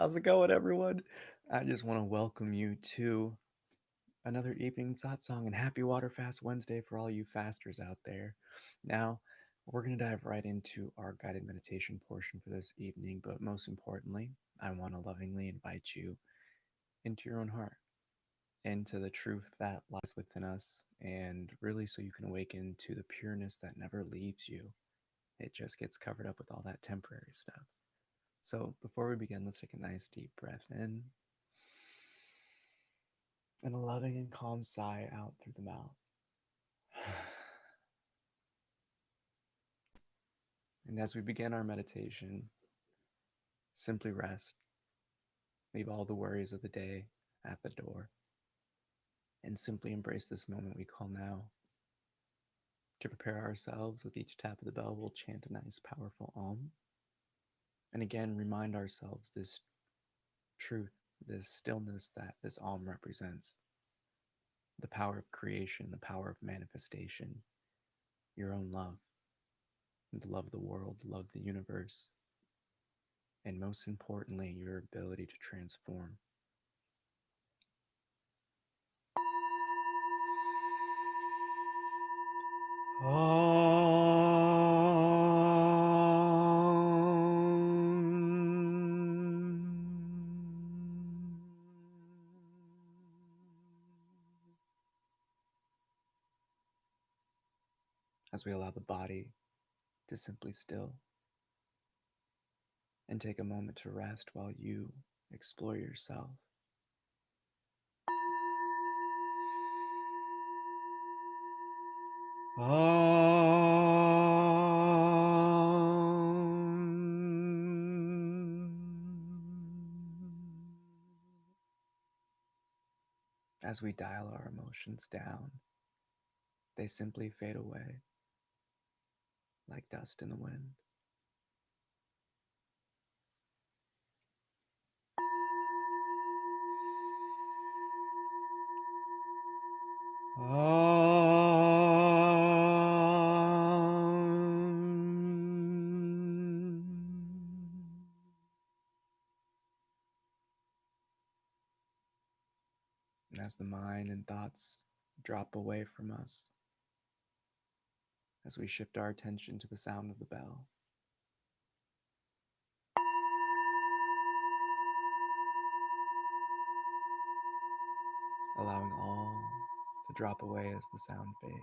How's it going, everyone? I just want to welcome you to another evening satsang and happy Water Fast Wednesday for all you fasters out there. Now, we're going to dive right into our guided meditation portion for this evening, but most importantly, I want to lovingly invite you into your own heart, into the truth that lies within us, and really so you can awaken to the pureness that never leaves you. It just gets covered up with all that temporary stuff. So before we begin, let's take a nice deep breath in and a loving and calm sigh out through the mouth. And as we begin our meditation, simply rest. Leave all the worries of the day at the door and simply embrace this moment we call now. To prepare ourselves, with each tap of the bell, we'll chant a nice, powerful Om. And again, remind ourselves this truth, this stillness that this Om represents. The power of creation, the power of manifestation, your own love, the love of the world, the love of the universe, and most importantly, your ability to transform. As we allow the body to simply still and take a moment to rest while you explore yourself. As we dial our emotions down, they simply fade away like dust in the wind. And as the mind and thoughts drop away from us, as we shift our attention to the sound of the bell, allowing all to drop away as the sound fades,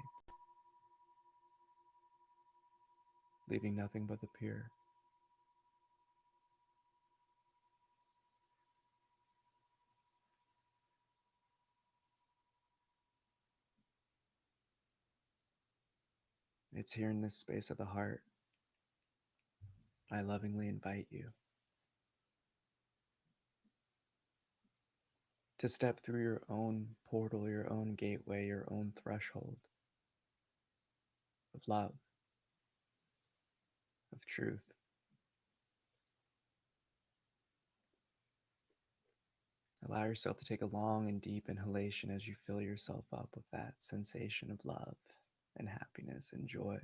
leaving nothing but the pure. It's here in this space of the heart I lovingly invite you to step through your own portal, your own gateway, your own threshold of love, of truth. Allow yourself to take a long and deep inhalation as you fill yourself up with that sensation of love and happiness and joy.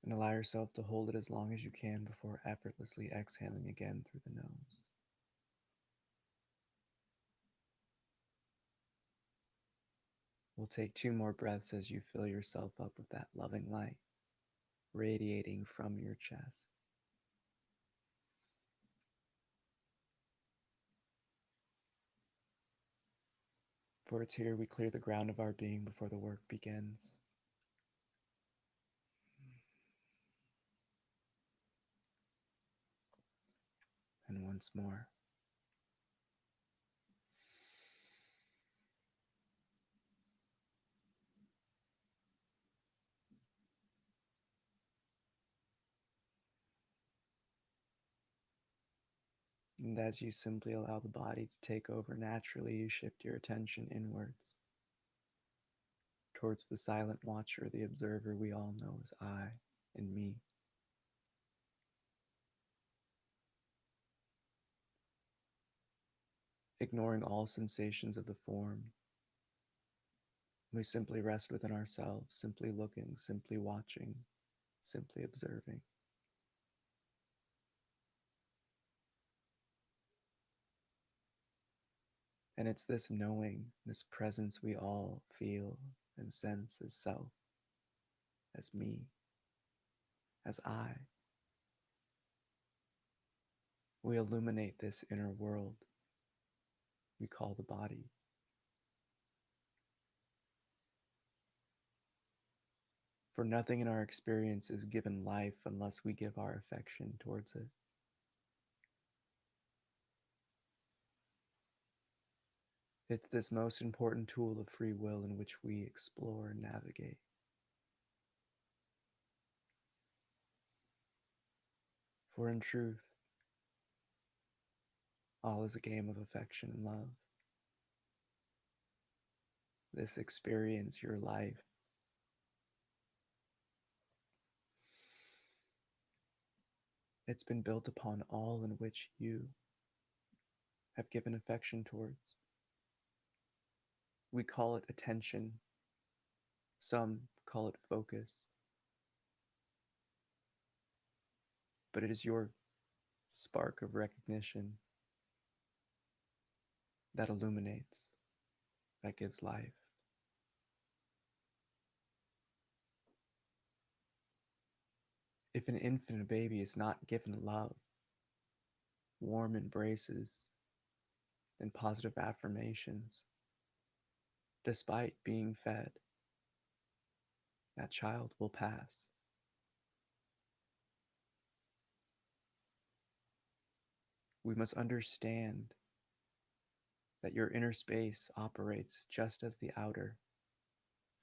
And allow yourself to hold it as long as you can before effortlessly exhaling again through the nose. We'll take 2 more breaths as you fill yourself up with that loving light radiating from your chest. For it's here we clear the ground of our being before the work begins. And once more. And as you simply allow the body to take over naturally, you shift your attention inwards towards the silent watcher, the observer we all know as I and me. Ignoring all sensations of the form, we simply rest within ourselves, simply looking, simply watching, simply observing. And it's this knowing, this presence we all feel and sense as self, as me, as I. We illuminate this inner world we call the body. For nothing in our experience is given life unless we give our affection towards it. It's this most important tool of free will in which we explore and navigate. For in truth, all is a game of affection and love. This experience, your life, it's been built upon all in which you have given affection towards. We call it attention. Some call it focus. But it is your spark of recognition that illuminates, that gives life. If an infant baby is not given love, warm embraces, and positive affirmations, despite being fed, that child will pass. We must understand that your inner space operates just as the outer,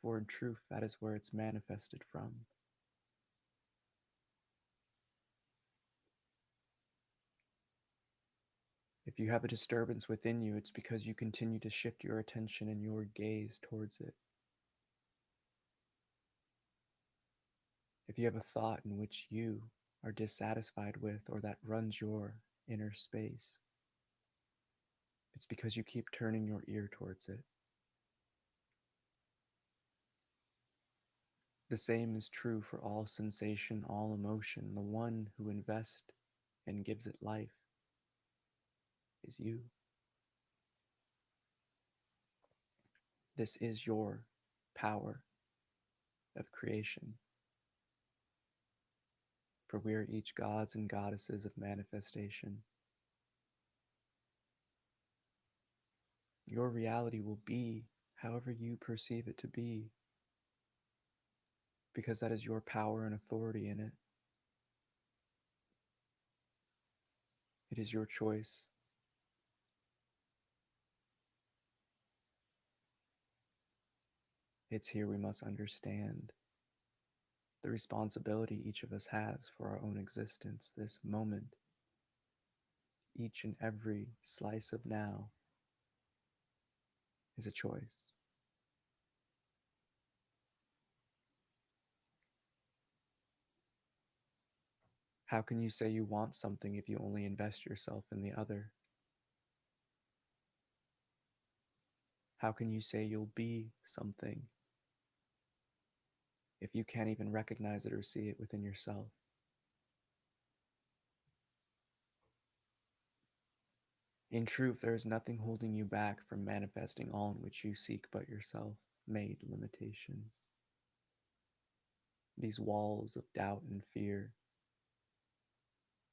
for in truth, that is where it's manifested from. If you have a disturbance within you, it's because you continue to shift your attention and your gaze towards it. If you have a thought in which you are dissatisfied with or that runs your inner space, it's because you keep turning your ear towards it. The same is true for all sensation, all emotion. The one who invests and gives it life is you. This is your power of creation. For we are each gods and goddesses of manifestation. Your reality will be however you perceive it to be, because that is your power and authority in it. It is your choice. It's here we must understand the responsibility each of us has for our own existence, this moment, each and every slice of now is a choice. How can you say you want something if you only invest yourself in the other? How can you say you'll be something if you can't even recognize it or see it within yourself? In truth, there is nothing holding you back from manifesting all in which you seek but yourself made limitations. These walls of doubt and fear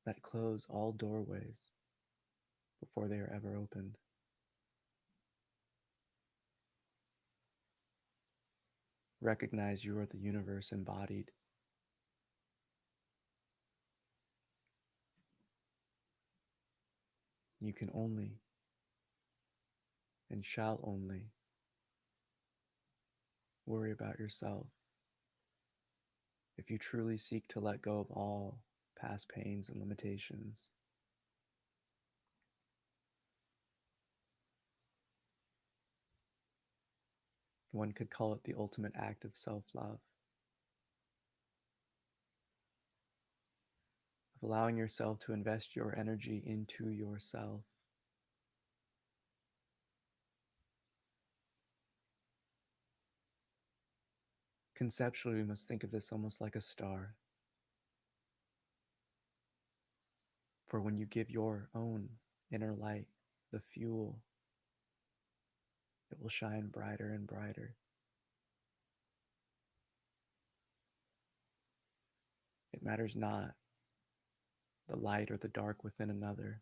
that close all doorways before they are ever opened. Recognize you are the universe embodied. You can only and shall only worry about yourself if you truly seek to let go of all past pains and limitations. One could call it the ultimate act of self-love, of allowing yourself to invest your energy into yourself. Conceptually, we must think of this almost like a star. For when you give your own inner light the fuel it will shine brighter and brighter. It matters not the light or the dark within another,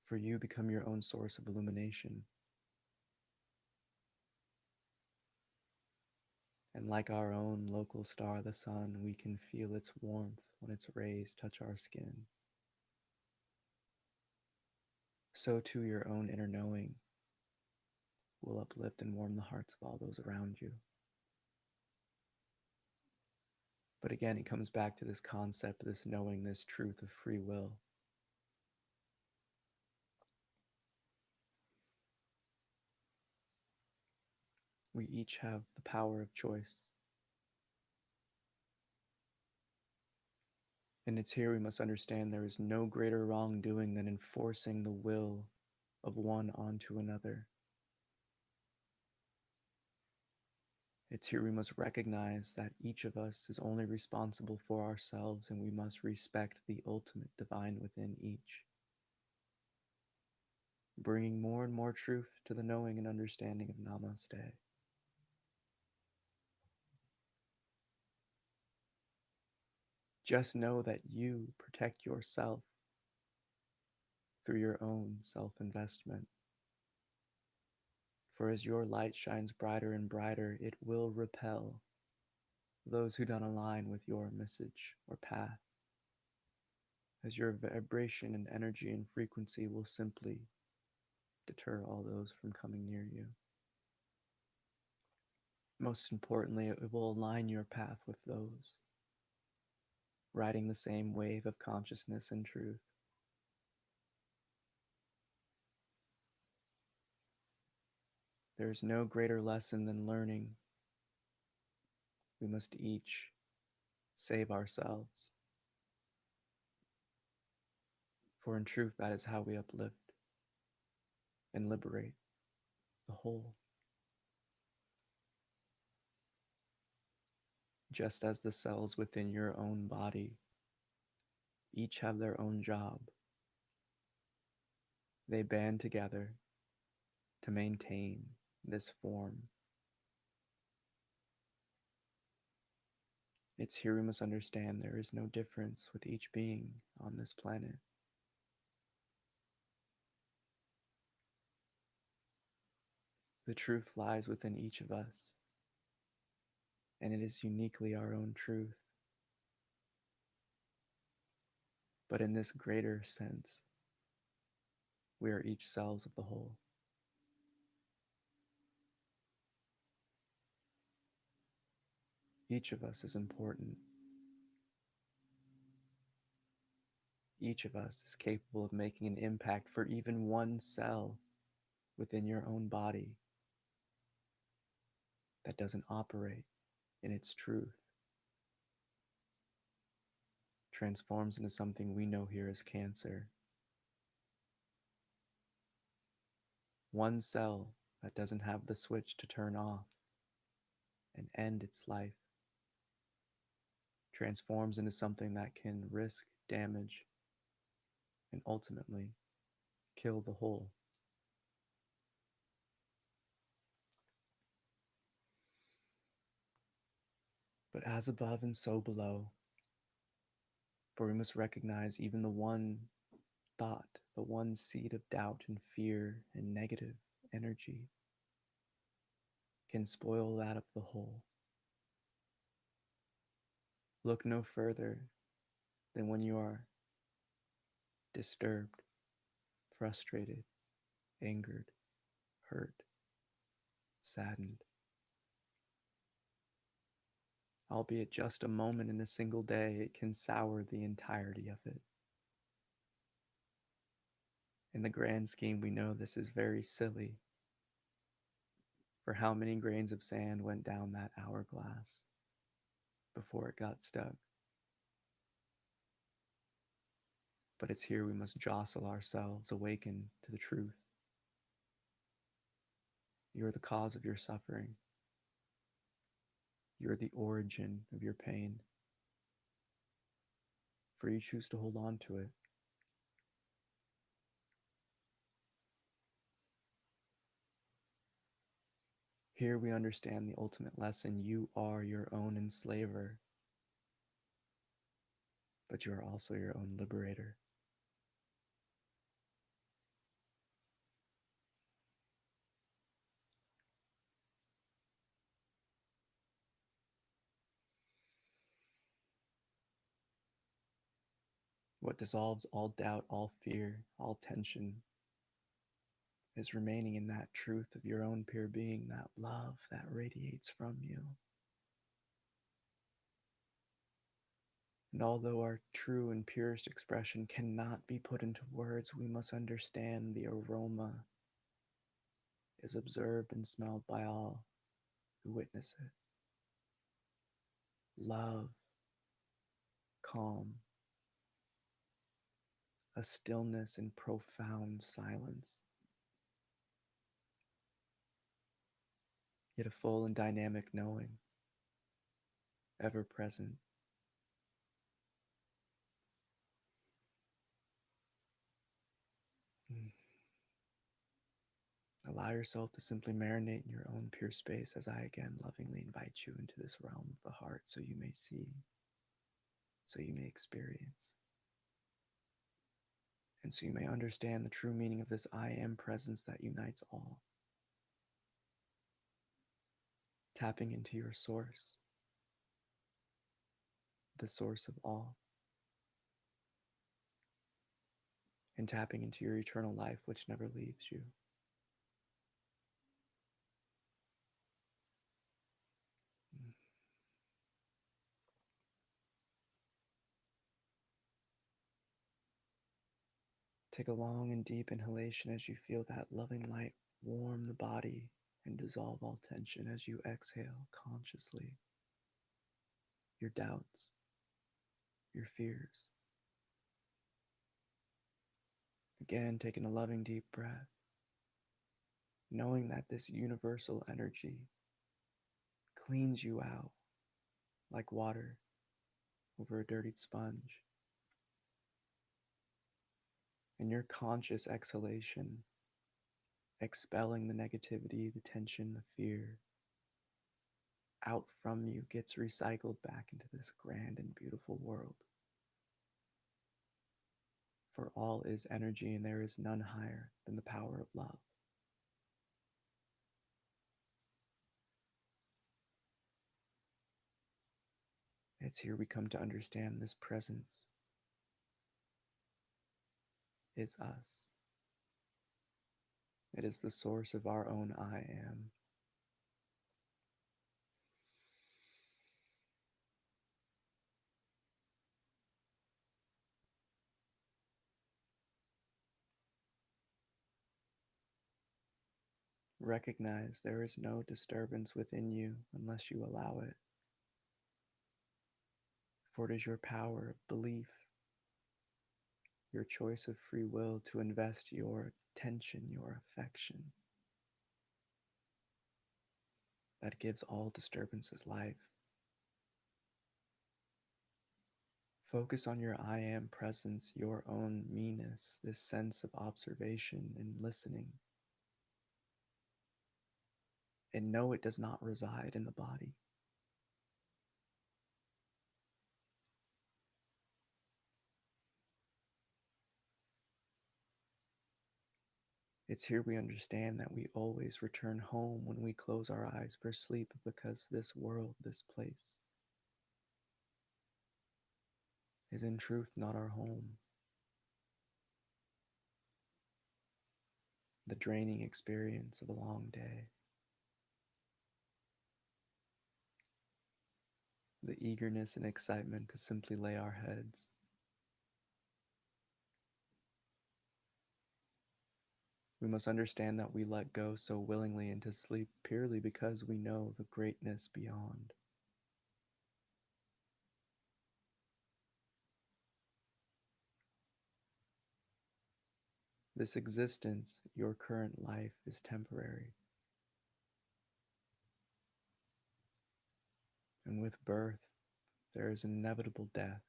for you become your own source of illumination. And like our own local star, the sun, we can feel its warmth when its rays touch our skin. So too your own inner knowing will uplift and warm the hearts of all those around you. But again, it comes back to this concept, this knowing, this truth of free will. We each have the power of choice. And it's here we must understand there is no greater wrongdoing than enforcing the will of one onto another. It's here we must recognize that each of us is only responsible for ourselves, and we must respect the ultimate divine within each, bringing more and more truth to the knowing and understanding of Namaste. Just know that you protect yourself through your own self-investment. For as your light shines brighter and brighter, it will repel those who don't align with your message or path, as your vibration and energy and frequency will simply deter all those from coming near you. Most importantly, it will align your path with those riding the same wave of consciousness and truth. There is no greater lesson than learning we must each save ourselves. For in truth, that is how we uplift and liberate the whole. Just as the cells within your own body each have their own job, they band together to maintain this form. It's here we must understand there is no difference with each being on this planet. The truth lies within each of us, and it is uniquely our own truth. But in this greater sense, we are each selves of the whole. Each of us is important. Each of us is capable of making an impact for even one cell within your own body that doesn't operate in its truth, transforms into something we know here as cancer. One cell that doesn't have the switch to turn off and end its life transforms into something that can risk damage and ultimately kill the whole. But as above and so below, for we must recognize even the one thought, the one seed of doubt and fear and negative energy can spoil that of the whole. Look no further than when you are disturbed, frustrated, angered, hurt, saddened. Albeit just a moment in a single day, it can sour the entirety of it. In the grand scheme, we know this is very silly. For how many grains of sand went down that hourglass before it got stuck? But it's here we must jostle ourselves, awaken to the truth. You're the cause of your suffering. You're the origin of your pain. For you choose to hold on to it. Here we understand the ultimate lesson. You are your own enslaver, but you are also your own liberator. What dissolves all doubt, all fear, all tension is remaining in that truth of your own pure being, that love that radiates from you. And although our true and purest expression cannot be put into words, we must understand the aroma is observed and smelled by all who witness it. Love, calm, a stillness and profound silence, yet a full and dynamic knowing, ever present. Allow yourself to simply marinate in your own pure space as I again lovingly invite you into this realm of the heart so you may see, so you may experience, and so you may understand the true meaning of this I am presence that unites all. Tapping into your source, the source of all, and tapping into your eternal life which never leaves you. Take a long and deep inhalation as you feel that loving light warm the body and dissolve all tension as you exhale consciously your doubts, your fears. Again, taking a loving deep breath, knowing that this universal energy cleans you out like water over a dirtied sponge. And your conscious exhalation, expelling the negativity, the tension, the fear, out from you gets recycled back into this grand and beautiful world. For all is energy, and there is none higher than the power of love. It's here we come to understand this presence is us. It is the source of our own I am. Recognize there is no disturbance within you unless you allow it. For it is your power of belief, your choice of free will to invest your attention, your affection, that gives all disturbances life. Focus on your I am presence, your own me-ness, this sense of observation and listening. And know it does not reside in the body. It's here we understand that we always return home when we close our eyes for sleep, because this world, this place, is in truth not our home. The draining experience of a long day, the eagerness and excitement to simply lay our heads. We must understand that we let go so willingly into sleep purely because we know the greatness beyond. This existence, your current life, is temporary. And with birth, there is inevitable death.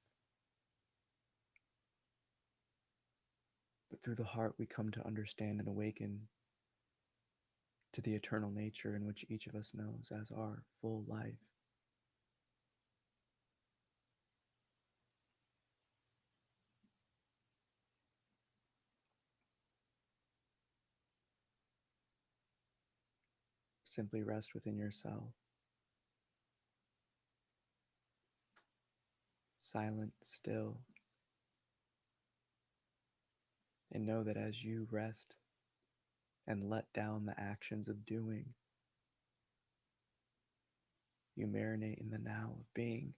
But through the heart, we come to understand and awaken to the eternal nature in which each of us knows as our full life. Simply rest within yourself, silent, still, and know that as you rest and let down the actions of doing, you marinate in the now of being.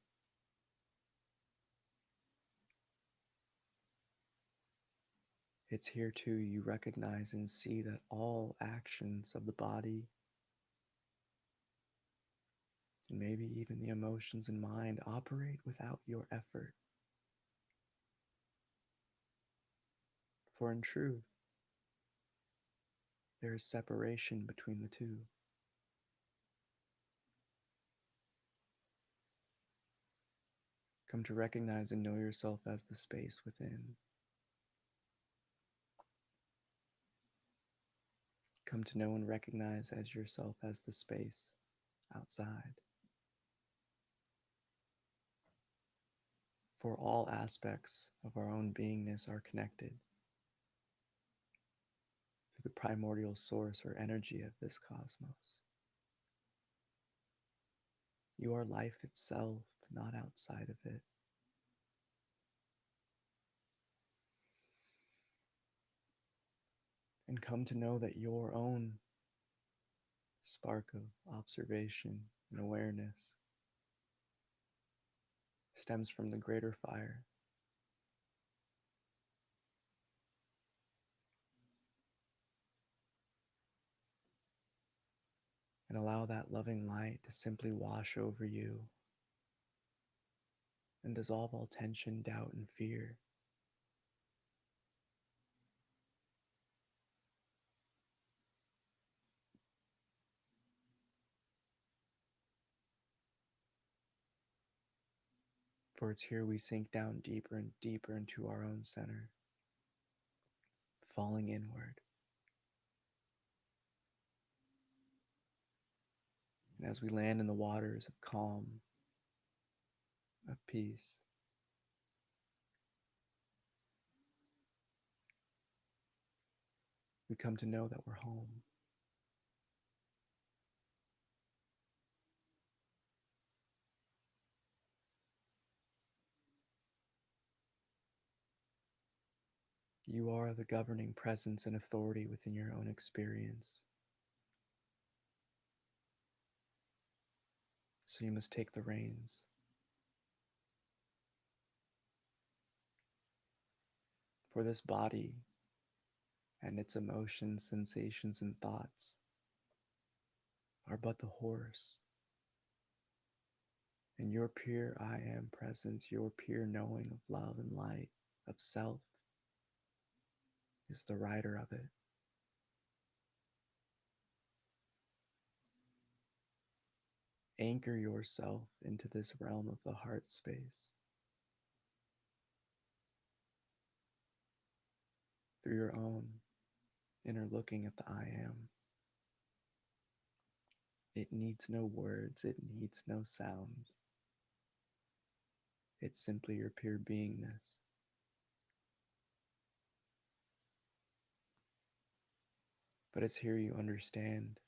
It's here too you recognize and see that all actions of the body, and maybe even the emotions and mind, operate without your effort. For in truth, there is separation between the two. Come to recognize and know yourself as the space within. Come to know and recognize as yourself as the space outside. For all aspects of our own beingness are connected through the primordial source or energy of this cosmos. You are life itself, not outside of it. And come to know that your own spark of observation and awareness stems from the greater fire. And allow that loving light to simply wash over you and dissolve all tension, doubt, and fear. For it's here we sink down deeper and deeper into our own center, falling inward. And as we land in the waters of calm, of peace, we come to know that we're home. You are the governing presence and authority within your own experience. So you must take the reins. For this body and its emotions, sensations, and thoughts are but the horse. And your pure I am presence, your pure knowing of love and light, of self, is the rider of it. Anchor yourself into this realm of the heart space through your own inner looking at the I am. It needs no words, it needs no sounds. It's simply your pure beingness. But it's here you understand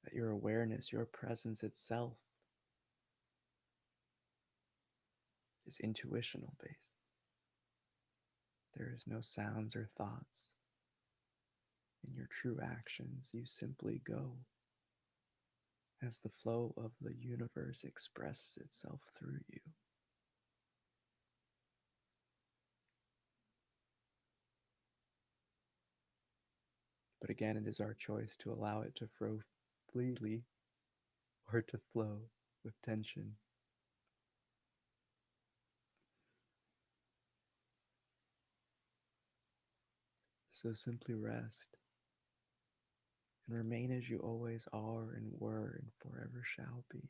that your awareness, your presence itself is intuitional based. There is no sounds or thoughts. In your true actions, you simply go as the flow of the universe expresses itself through you. But again, it is our choice to allow it to flow freely or to flow with tension. So simply rest and remain as you always are and were and forever shall be.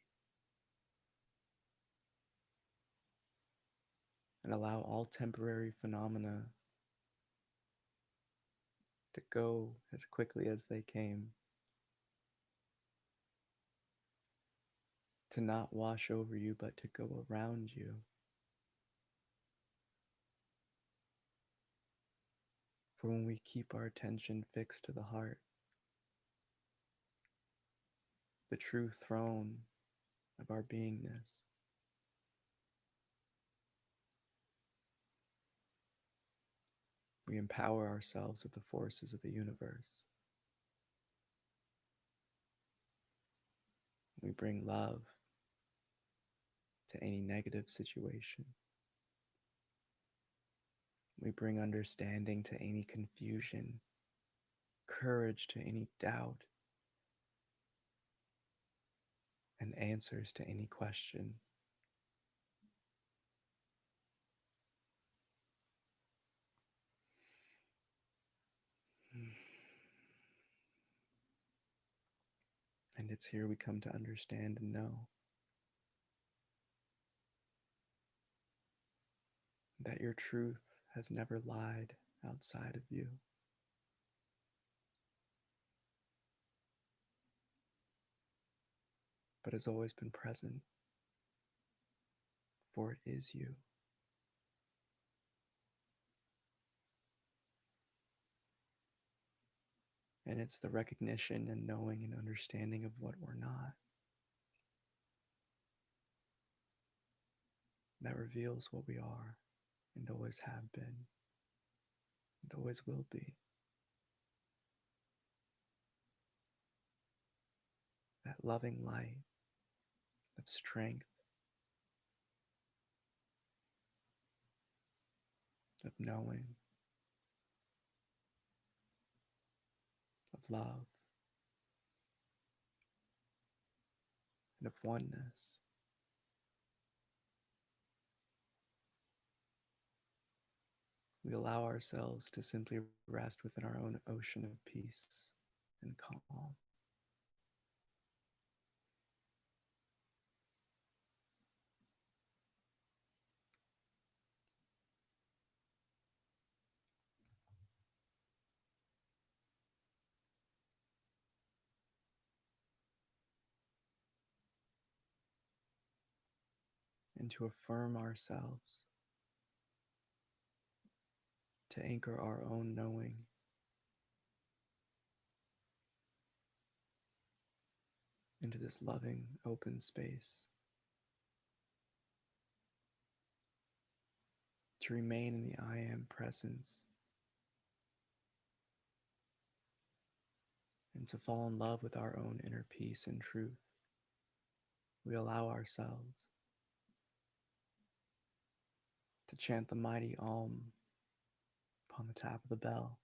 And allow all temporary phenomena to go as quickly as they came, to not wash over you, but to go around you. For when we keep our attention fixed to the heart, the true throne of our beingness, we empower ourselves with the forces of the universe. We bring love to any negative situation. We bring understanding to any confusion, courage to any doubt, and answers to any question. And it's here we come to understand and know that your truth has never lied outside of you. But has always been present, for it is you. And it's the recognition and knowing and understanding of what we're not that reveals what we are and always have been and always will be. That loving light of strength, of knowing, of love, and of oneness. We allow ourselves to simply rest within our own ocean of peace and calm. And to affirm ourselves, to anchor our own knowing into this loving, open space, to remain in the I am presence, and to fall in love with our own inner peace and truth. We allow ourselves to chant the mighty Om upon the tap of the bell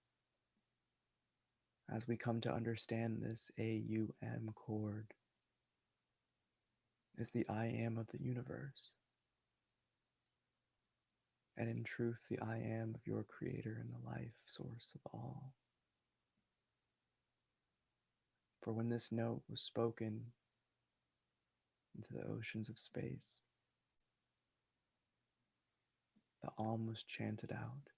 as we come to understand this AUM chord is the I am of the universe, and in truth the I am of your creator and the life source of all. For when this note was spoken into the oceans of space, the Om was chanted out,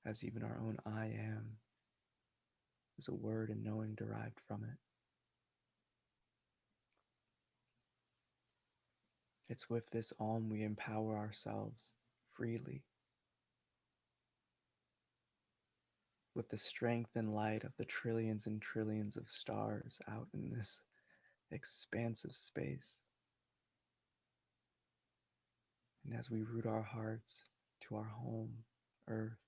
as even our own I am is a word and knowing derived from it. It's with this Om we empower ourselves freely, with the strength and light of the trillions and trillions of stars out in this expansive space. And as we root our hearts to our home, Earth,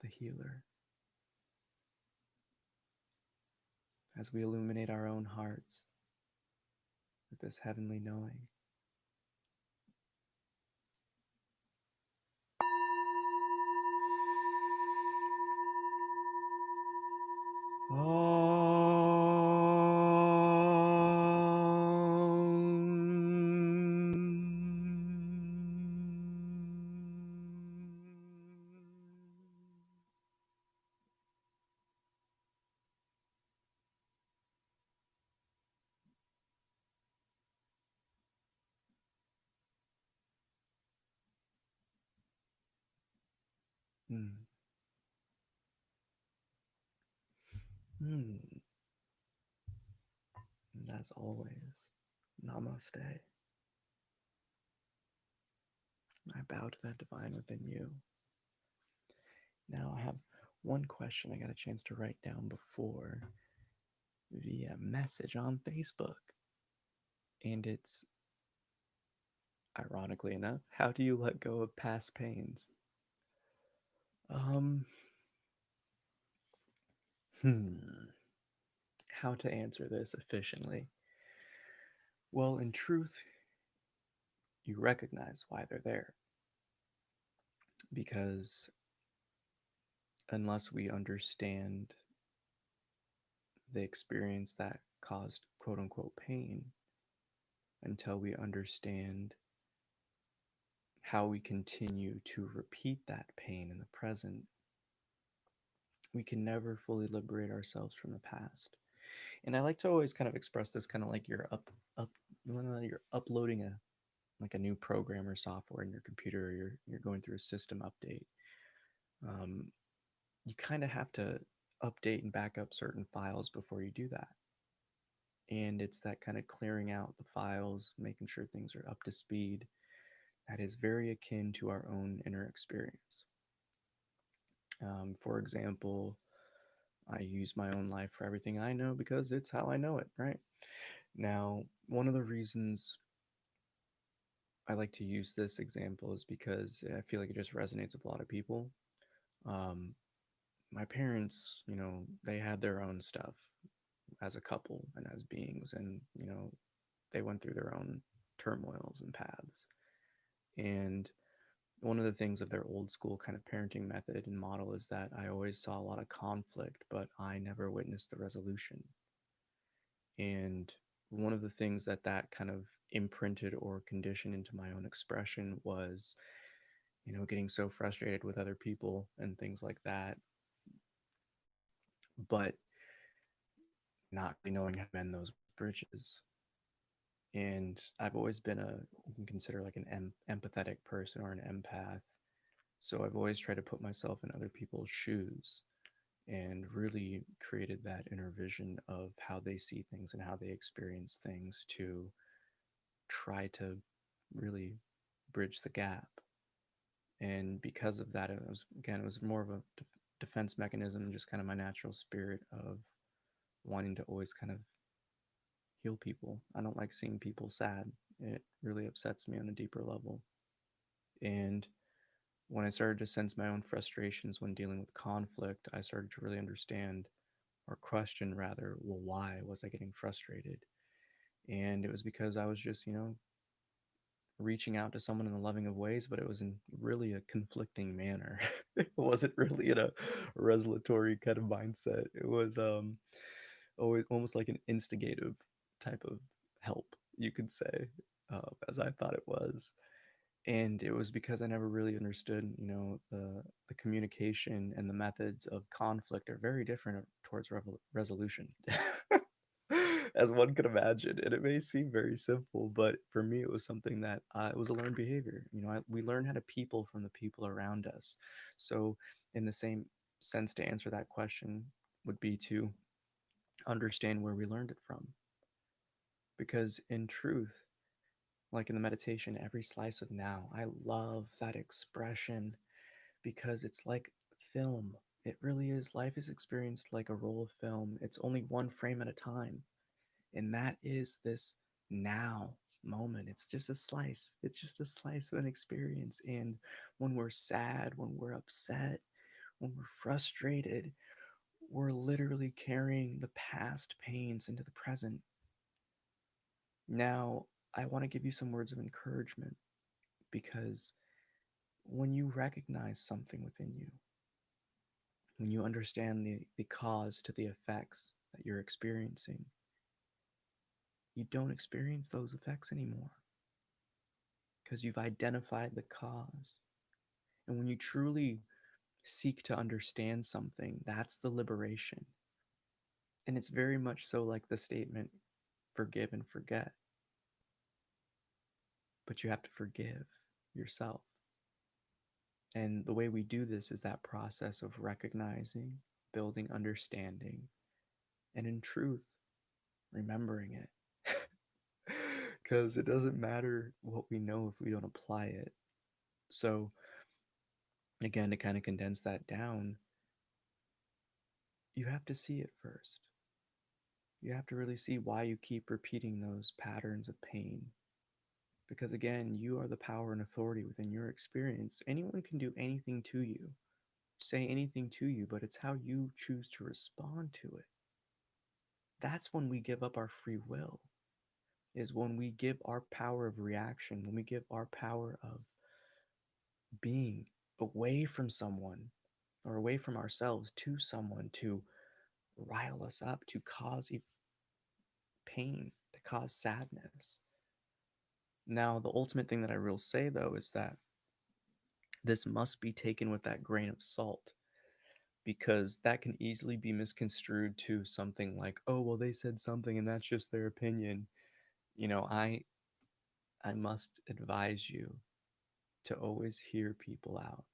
the healer, as we illuminate our own hearts with this heavenly knowing, Hmm. Hmm. And as always, namaste. I bow to that divine within you. Now I have one question I got a chance to write down before via message on Facebook. And it's, ironically enough, how do you let go of past pains? Um, how to answer this efficiently? Well, in truth, you recognize why they're there. Because unless we understand the experience that caused quote unquote pain, until we understand how we continue to repeat that pain in the present, we can never fully liberate ourselves from the past. And I like to always kind of express this kind of like you're uploading a new program or software in your computer, or you're going through a system update. Um, you kind of have to update and back up certain files before you do that. And it's that kind of clearing out the files, making sure things are up to speed, that is very akin to our own inner experience. For example, I use my own life for everything I know because it's how I know it, right? Now, one of the reasons I like to use this example is because I feel like it just resonates with a lot of people. Um, my parents, they had their own stuff as a couple and as beings, and, they went through their own turmoils and paths. And one of the things of their old school kind of parenting method and model is that I always saw a lot of conflict, but I never witnessed the resolution. And one of the things that kind of imprinted or conditioned into my own expression was, getting so frustrated with other people and things like that, but not really knowing how to mend those bridges. And I've always been you can consider like an empathetic person or an empath. So I've always tried to put myself in other people's shoes and really created that inner vision of how they see things and how they experience things to try to really bridge the gap. And because of that, it was more of a defense mechanism, just kind of my natural spirit of wanting to always kind of heal people. I don't like seeing people sad. It really upsets me on a deeper level. And when I started to sense my own frustrations when dealing with conflict, I started to really understand, or question rather, well, why was I getting frustrated? And it was because I was just, reaching out to someone in the loving of ways, but it was in really a conflicting manner. It wasn't really in a resolutory kind of mindset. It was always almost like an instigative type of help, you could say, as I thought it was. And it was because I never really understood, the communication and the methods of conflict are very different towards resolution. As one could imagine. And it may seem very simple, but for me, it was something that it was a learned behavior. We learn how to people from the people around us. So, in the same sense, to answer that question would be to understand where we learned it from. Because in truth, like in the meditation, every slice of now, I love that expression because it's like film. It really is. Life is experienced like a roll of film. It's only one frame at a time. And that is this now moment. It's just a slice. It's just a slice of an experience. And when we're sad, when we're upset, when we're frustrated, we're literally carrying the past pains into the present. Now, I want to give you some words of encouragement because when you recognize something within you, when you understand the cause to the effects that you're experiencing, you don't experience those effects anymore because you've identified the cause. And when you truly seek to understand something, that's the liberation. And it's very much so like the statement, forgive and forget. But you have to forgive yourself. And the way we do this is that process of recognizing, building understanding, and in truth, remembering it. Because it doesn't matter what we know if we don't apply it. So, again, to kind of condense that down, you have to see it first. You have to really see why you keep repeating those patterns of pain. Because again, you are the power and authority within your experience. Anyone can do anything to you, say anything to you, but it's how you choose to respond to it. That's when we give up our free will, is when we give our power of reaction, when we give our power of being away from someone or away from ourselves to someone to rile us up, to cause pain, to cause sadness. Now, the ultimate thing that I will say though is that this must be taken with that grain of salt, because that can easily be misconstrued to something like, oh, well, they said something and that's just their opinion. You know, I must advise you to always hear people out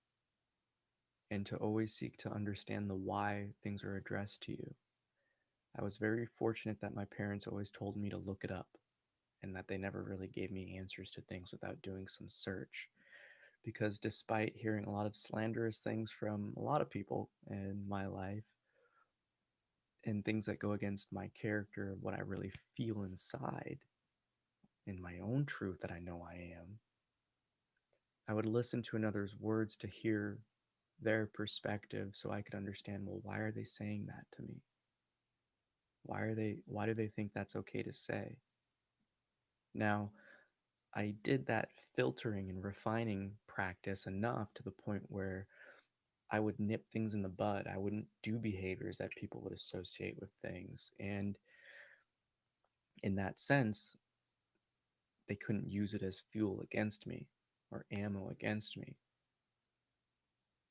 and to always seek to understand the why things are addressed to you. I was very fortunate that my parents always told me to look it up and that they never really gave me answers to things without doing some search. Because despite hearing a lot of slanderous things from a lot of people in my life and things that go against my character, what I really feel inside, in my own truth that I know I am, I would listen to another's words to hear their perspective so I could understand, well, why are they saying that to me? Why do they think that's okay to say? Now, I did that filtering and refining practice enough to the point where I would nip things in the bud. I wouldn't do behaviors that people would associate with things. And in that sense, they couldn't use it as fuel against me or ammo against me.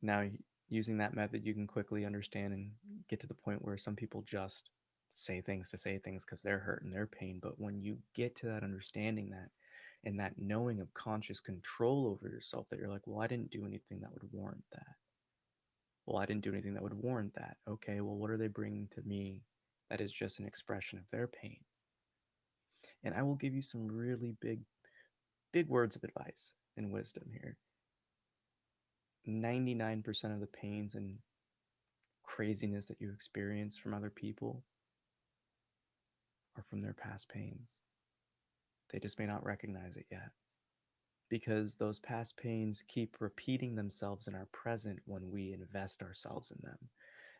Now, using that method, you can quickly understand and get to the point where some people just say things to say things because they're hurt and they're pain. But when you get to that understanding that and that knowing of conscious control over yourself, that you're like, well, I didn't do anything that would warrant that. Well, I didn't do anything that would warrant that. Okay, well, what are they bringing to me that is just an expression of their pain? And I will give you some really big words of advice and wisdom here. 99% of the pains and craziness that you experience from other people are from their past pains. They just may not recognize it yet, because those past pains keep repeating themselves in our present when we invest ourselves in them.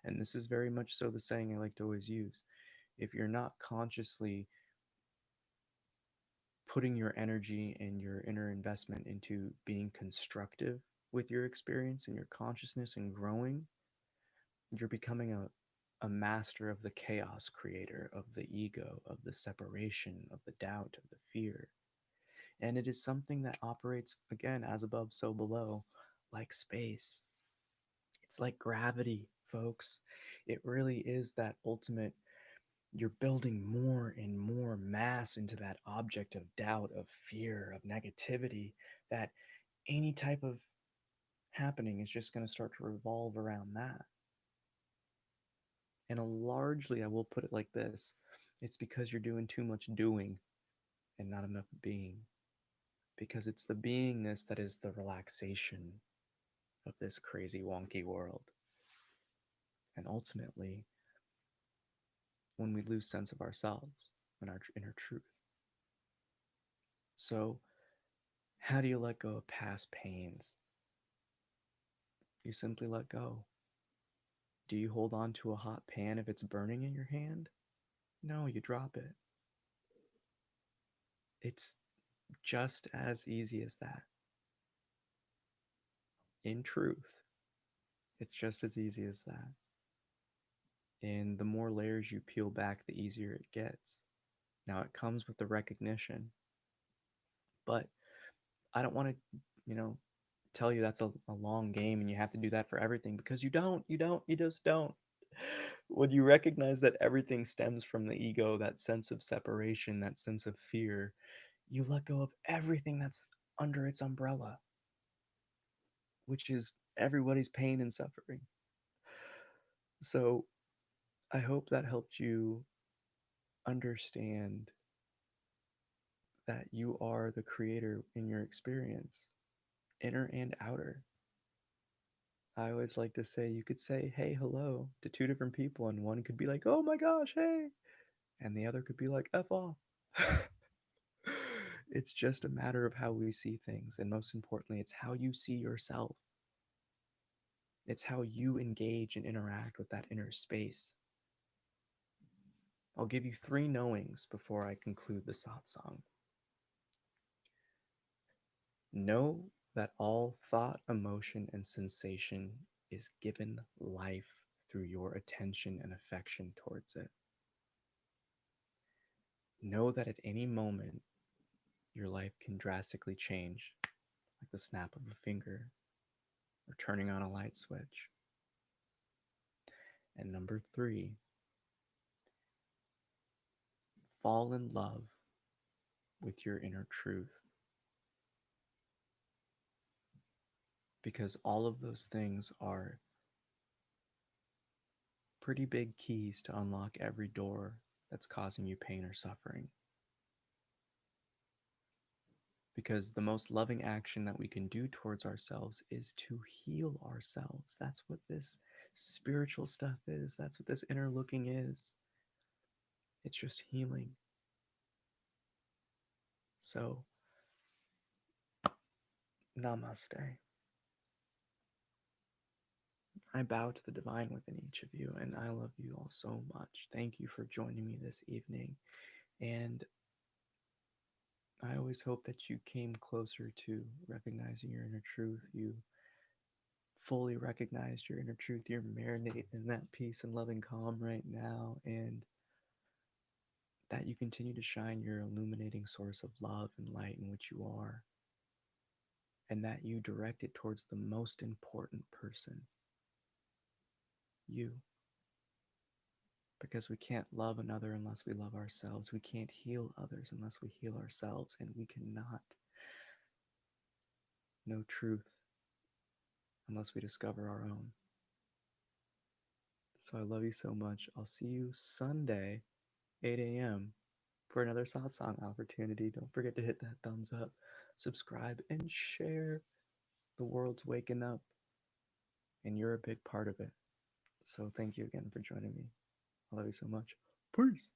And this is very much so the saying I like to always use. If you're not consciously putting your energy and your inner investment into being constructive with your experience and your consciousness and growing, you're becoming a master of the chaos creator, of the ego, of the separation, of the doubt, of the fear. And it is something that operates, again, as above, so below, like space. It's like gravity, folks. It really is that ultimate. You're building more and more mass into that object of doubt, of fear, of negativity, that any type of happening is just going to start to revolve around that. And largely, I will put it like this, it's because you're doing too much doing and not enough being. Because it's the beingness that is the relaxation of this crazy, wonky world. And ultimately, when we lose sense of ourselves and our inner truth. So, how do you let go of past pains? You simply let go. Do you hold on to a hot pan if it's burning in your hand? No, you drop it. It's just as easy as that. In truth, it's just as easy as that. And the more layers you peel back, the easier it gets. Now, it comes with the recognition, but I don't want to, tell you that's a long game and you have to do that for everything, because you just don't. When you recognize that everything stems from the ego, that sense of separation, that sense of fear, you let go of everything that's under its umbrella. which is everybody's pain and suffering. So I hope that helped you understand that you are the creator in your experience, inner and outer. I always like to say you could say, hey, hello to two different people, and one could be like, oh my gosh, hey, and the other could be like, F off. It's just a matter of how we see things, and most importantly, it's how you see yourself. It's how you engage and interact with that inner space. I'll give you 3 knowings before I conclude the satsang. Know that all thought, emotion, and sensation is given life through your attention and affection towards it. Know that at any moment, your life can drastically change, like the snap of a finger or turning on a light switch. And number 3, fall in love with your inner truth. Because all of those things are pretty big keys to unlock every door that's causing you pain or suffering. Because the most loving action that we can do towards ourselves is to heal ourselves. That's what this spiritual stuff is. That's what this inner looking is. It's just healing. So, namaste. I bow to the divine within each of you, and I love you all so much. Thank you for joining me this evening. And I always hope that you came closer to recognizing your inner truth. You fully recognized your inner truth. You're marinating in that peace and loving calm right now, and that you continue to shine your illuminating source of love and light in which you are, and that you direct it towards the most important person, you. Because we can't love another unless we love ourselves. We can't heal others unless we heal ourselves, and we cannot know truth unless we discover our own. So I love you so much. I'll see you Sunday, 8 a.m. for another satsang opportunity. Don't forget to hit that thumbs up, subscribe, and share. The world's waking up, and you're a big part of it. So thank you again for joining me. I love you so much. Peace.